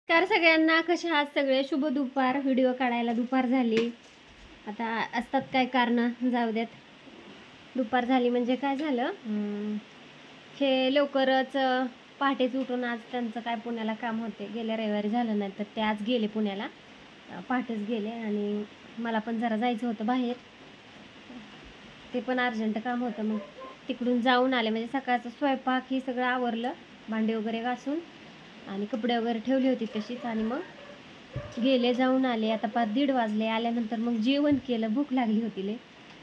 तर सगळ्यांना कशा आहात सगळे? शुभ दुपार. व्हिडिओ काढायला दुपार झाली. आता असतात काय कारण, जाऊ देत. दुपार झाली म्हणजे काय झालं, हे लवकरच पहाटेच उठून आज त्यांचं काय पुण्याला काम होते. गेल्या रविवारी झालं नाही तर ते आज गेले पुण्याला, पहाटेच गेले. आणि मला पण जरा जायचं होतं बाहेर, ते पण अर्जंट काम होतं. मग तिकडून जाऊन आले. म्हणजे सकाळचं स्वयंपाक ही सगळं आवरलं, भांडी वगैरे घासून आणि कपडे वगैरे ठेवली होती तशीच. आणि मग गेले, जाऊन आले. आता 1:30 वाजले. आल्यानंतर मग जेवण केलं, भूक लागली होती लय.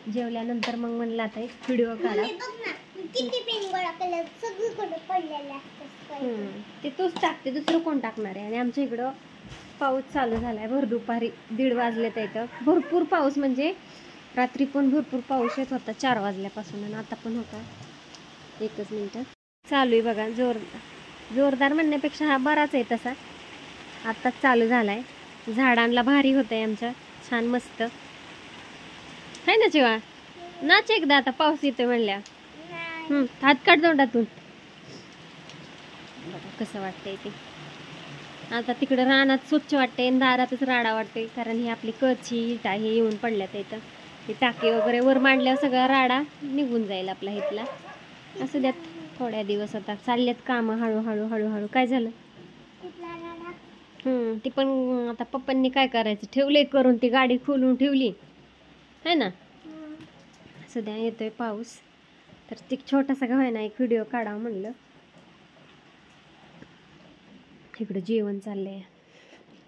जेवल्यानंतर मग म्हणलं आता एक व्हिडिओ काढा. ते तूच टाकते, दुसरं कोण टाकणार आहे? आणि आमच्या इकडं पाऊस चालू झालाय भर दुपारी. 1:30 वाजले तर इथं भरपूर पाऊस, म्हणजे रात्री पण भरपूर पाऊस येत होता 4 वाजल्यापासून, आणि आता पण होता. एकच मिनिट चालू आहे बघा. जोरदार म्हणण्यापेक्षा हा बराच आहे तसा. आत्ताच चालू झालाय. झाडांना भारी होतंय आमच्या, छान मस्त आहे ना चिवा? नाच एकदा, आता पाऊस येतोय म्हणल्या. हात काढ तोंडातून. कसं वाटतंय ते. आता तिकडं रानात स्वच्छ वाटतंय, दारातच राडा वाटतोय. कारण ही आपली कची इटा हे येऊन पडल्यात इथं. ही टाकी वगैरे वर मांडल्यावर सगळा राडा निघून जाईल आपला इथला. असं द्यात थोड्या दिवस आता चालल्यात कामं हळूहळू हळूहळू. काय झालं? ती पण आता पप्पांनी काय करायचं, ठेवले करून, ती गाडी खोलून ठेवली है ना. सध्या येतोय पाऊस, तर ते छोटासा का होईना एक व्हिडिओ काढावं म्हणलं. इकडं जेवण चाललंय.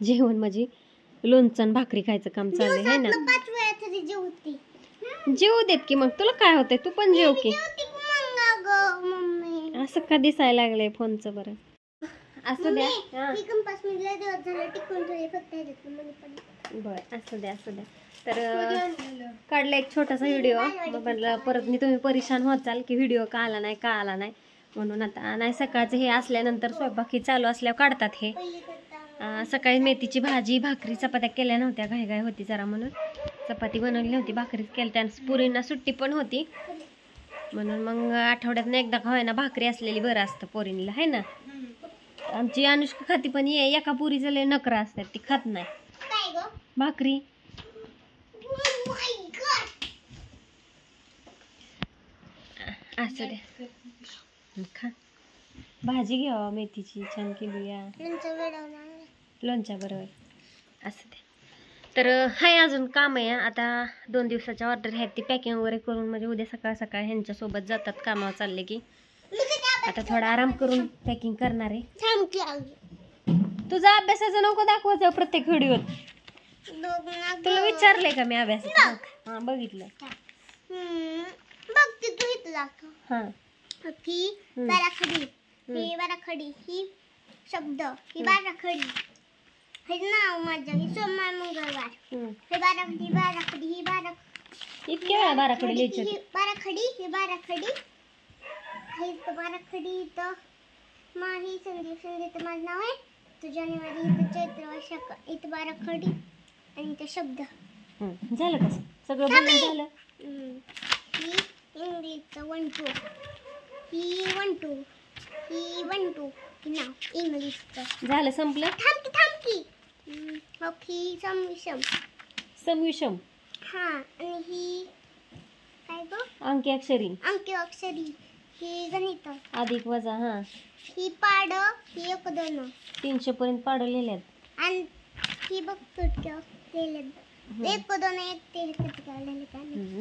जेवण म्हणजे लोणचं भाकरी खायचं काम चाललंय है ना. जेवू देत की मग, तुला काय होतंय? तू पण जेव की. असं का दिसायला लागलंय फोनचं? बरं असू द्या. बर असू द्या असू द्या. तर काढला एक छोटासा व्हिडिओ. मग म्हटलं परत मी तुम्ही परेशान होताल की व्हिडिओ का आला नाही का आला नाही म्हणून. आता नाही, सकाळचं हे असल्यानंतर स्वयंपाकी चालू असल्यावर काढतात हे. सकाळी मेथीची भाजी भाकरी चपात्या केल्या नव्हत्या, घाई होती जरा म्हणून चपाती बनवली नव्हती, भाकरीच केल्या. त्यानं पुरींना सुट्टी पण होती म्हणून मग आठवड्यातनं एकदा का होईना भाकरी असलेली बरं असतं पोरींला है ना. आमची अनुष्का खाती, पण एका पुरीचं लय नखरा असतात, ती खात नाही भाकरी. असू द्या, खा. भाजी घ्यावा मेथीची, छान केली या लोणच्या बरोबर. असू द्या. तर हाय अजून काम आहे. आता 2 दिवसाच्या ऑर्डर आहेत, ती पॅकिंग वगैरे करून म्हणजे उद्या सकाळ सकाळ ह्यांच्यासोबत जातात कामावर चालले की. आता थोडा आराम करून पॅकिंग करणार आहे. तुझा अभ्यासाचं नको दाखवायचं प्रत्येक व्हिडिओत. तुला विचारलंय का मी अभ्यासाचं? हा बघितलं. हा ही बाराखडी, ही बाराखडी, ही शब्द, ही बाराखडी, हे नाव माझं, ही सोमवार मंगळवार, हे बाराखडी बाराखडी, ही बाराखडी. इतक्या वेळा बाराखडी लिहायची? ही बाराखडी, ही बाराखडी, ही बाराखडी. तर माही संदीप संदीप माझं नाव आहे. तो जानेवारी, इथं चैत्र, वैशाख, इथं बाराखडी आणि इथं शब्द. झालं कसं सगळं बोलून झालं? ही इंग्लिशचं 1 2, ही 1 2, ही 1 2, ही नाव इंग्लिशचं झालं, संपलं. थांब की. ही समविषम. समविषम. हा. आणि ही काय गं? अंकी अक्षरी. अंकी अक्षरी. ही गणित. अधिक वजा. हा. ही पाड, ही 1 2. 300 पर्यंत पाड लिहिल्यात. आणि ही बघ तुटक्या लिहिल्यात. 1 2 1 3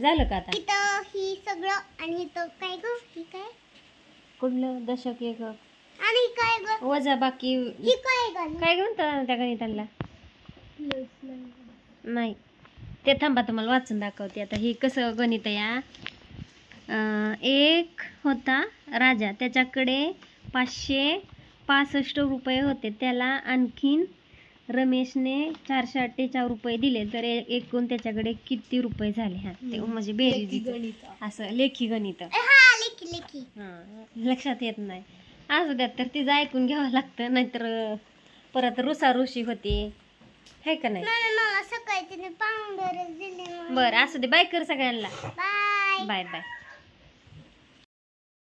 झालं का आता? इथं ही सगळं. आणि इथं काय गं? ही काय? कुठलं दशक एक आणि काय ग? वजा बाकी. ही काय ग? काय म्हणतात त्या गणिताला? नाही, ते थांबा तुम्हाला वाचून दाखवते. आता ही कसं गणित या. एक होता राजा, त्याच्याकडे 565 रुपये होते. त्याला आणखीन रमेशने 448 रुपये दिले, तर एकूण त्याच्याकडे किती रुपये झाले? हा ते म्हणजे बेरीज, असं लेखी गणित. लेखी. लक्षात येत नाही. असू द्यात, तर तिचं ऐकून घ्यावं लागतं, नाहीतर परत रुसारुशी होती है का नाही. मला सकाळी तिने पावडर दिली. बरं असू दे. बाय कर सगळ्यांना. Bye bye bye.